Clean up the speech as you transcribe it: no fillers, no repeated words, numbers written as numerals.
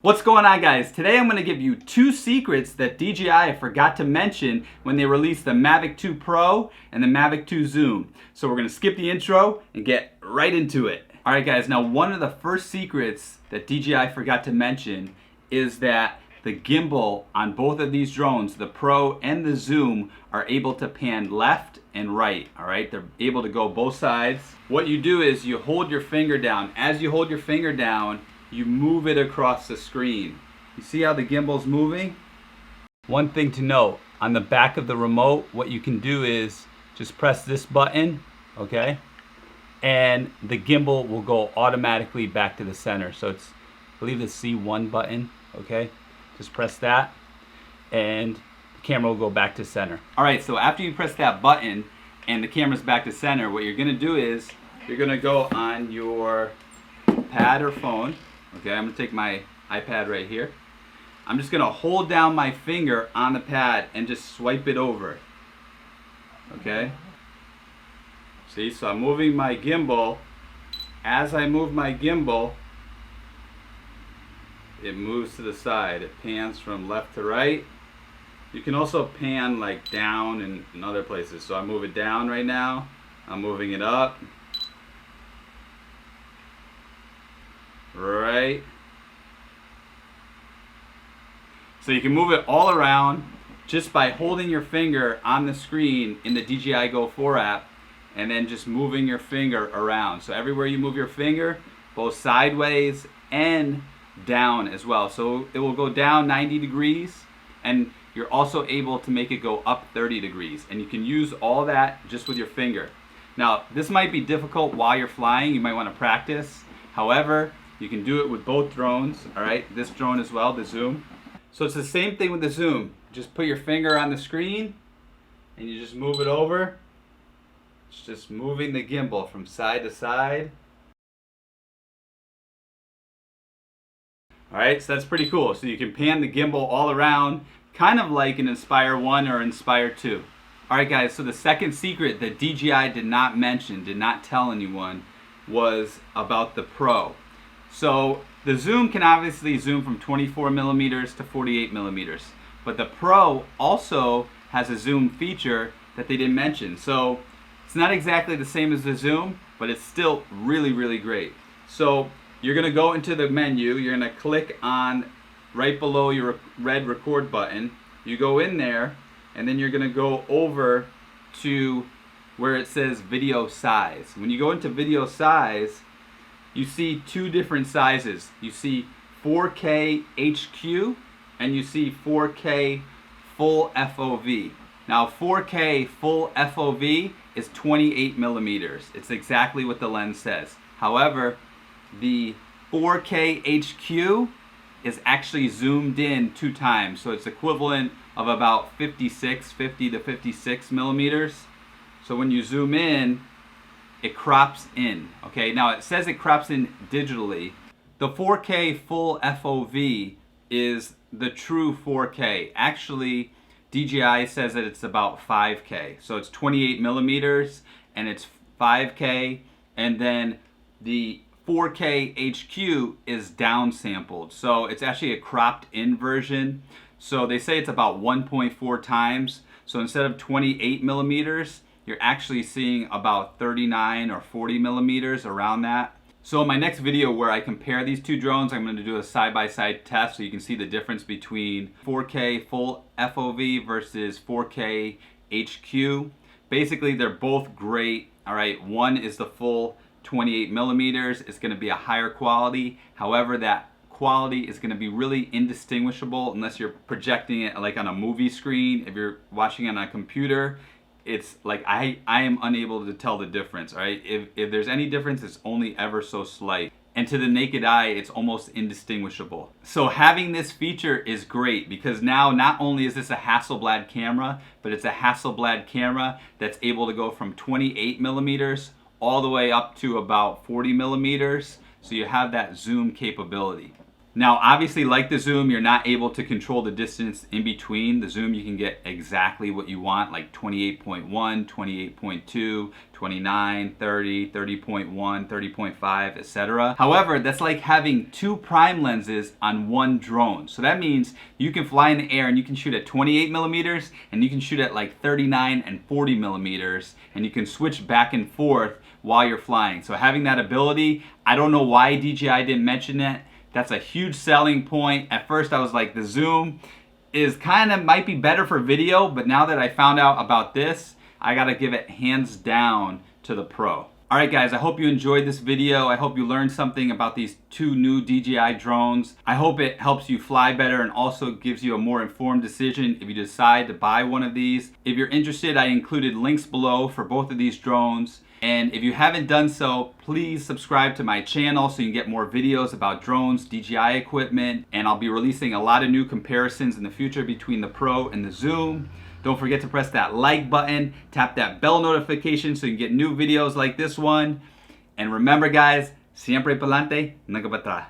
What's going on, guys? Today I'm going to give you two secrets that DJI forgot to mention when they released the Mavic 2 Pro and the Mavic 2 Zoom. So we're going to skip the intro and get right into it. Alright guys, now one of the first secrets that DJI forgot to mention is that the gimbal on both of these drones, the Pro and the Zoom, are able to pan left and right. Alright, they're able to go both sides. What you do is you hold your finger down. As you hold your finger down, you move it across the screen. You see how the gimbal's moving? One thing to note, on the back of the remote, what you can do is just press this button, okay? And the gimbal will go automatically back to the center. So it's, I believe the C1 button, okay? Just press that and the camera will go back to center. All right, so after you press that button and the camera's back to center, what you're gonna do is you're gonna go on your pad or phone. Okay, I'm gonna take my iPad right here. I'm just gonna hold down my finger on the pad and just swipe it over. Okay? See, so I'm moving my gimbal. As I move my gimbal, it moves to the side. It pans from left to right. You can also pan like down and in other places. So I move it down right now. I'm moving it up. Right. So you can move it all around just by holding your finger on the screen in the DJI Go 4 app and then just moving your finger around. So everywhere you move your finger, both sideways and down as well. So it will go down 90 degrees and you're also able to make it go up 30 degrees. And you can use all that just with your finger. Now, this might be difficult while you're flying. You might want to practice. However, you can do it with both drones, all right? This drone as well, the Zoom. So it's the same thing with the Zoom. Just put your finger on the screen and you just move it over. It's just moving the gimbal from side to side. All right, so that's pretty cool. So you can pan the gimbal all around, kind of like an Inspire 1 or Inspire 2. All right, guys, so the second secret that DJI did not mention, did not tell anyone, was about the Pro. So the Zoom can obviously zoom from 24 millimeters to 48 millimeters, but the Pro also has a zoom feature that they didn't mention. So it's not exactly the same as the Zoom, but it's still really, really great. So you're gonna go into the menu, you're gonna click on right below your red record button. You go in there, and then you're gonna go over to where it says video size. When you go into video size, you see two different sizes. You see 4K HQ and you see 4K full FOV. Now 4K full FOV is 28 millimeters. It's exactly what the lens says. However, the 4K HQ is actually zoomed in 2 times. So it's equivalent of about 50 to 56 millimeters. So when you zoom in, it crops in, okay? Now it says it crops in digitally. The 4K full FOV is the true 4K. Actually, DJI says that it's about 5K. So it's 28 millimeters and it's 5K, and then the 4K HQ is downsampled. So it's actually a cropped in version. So they say it's about 1.4 times. So instead of 28 millimeters, you're actually seeing about 39 or 40 millimeters, around that. So in my next video where I compare these two drones, I'm going to do a side-by-side test so you can see the difference between 4K full FOV versus 4K HQ. Basically, they're both great. All right, one is the full 28 millimeters. It's going to be a higher quality. However, that quality is going to be really indistinguishable unless you're projecting it like on a movie screen. If you're watching it on a computer, it's like I am unable to tell the difference, all right? If there's any difference, it's only ever so slight. And to the naked eye, it's almost indistinguishable. So having this feature is great because now not only is this a Hasselblad camera, but it's a Hasselblad camera that's able to go from 28 millimeters all the way up to about 40 millimeters. So you have that zoom capability. Now, obviously, like the zoom, you're not able to control the distance in between. The zoom, you can get exactly what you want, like 28.1, 28.2, 29, 30, 30.1, 30.5, etc. However, that's like having two prime lenses on one drone. So that means you can fly in the air and you can shoot at 28 millimeters and you can shoot at like 39 and 40 millimeters, and you can switch back and forth while you're flying. So having that ability, I don't know why DJI didn't mention it. That's a huge selling point. At first I was like, the zoom is might be better for video, but now that I found out about this, I gotta give it hands down to the Pro. Alright guys, I hope you enjoyed this video. I hope you learned something about these two new DJI drones. I hope it helps you fly better and also gives you a more informed decision if you decide to buy one of these. If you're interested, I included links below for both of these drones. And if you haven't done so, please subscribe to my channel so you can get more videos about drones, DJI equipment, and I'll be releasing a lot of new comparisons in the future between the Pro and the Zoom. Don't forget to press that like button, tap that bell notification so you can get new videos like this one. And remember guys, siempre pa'lante, nunca para atrás.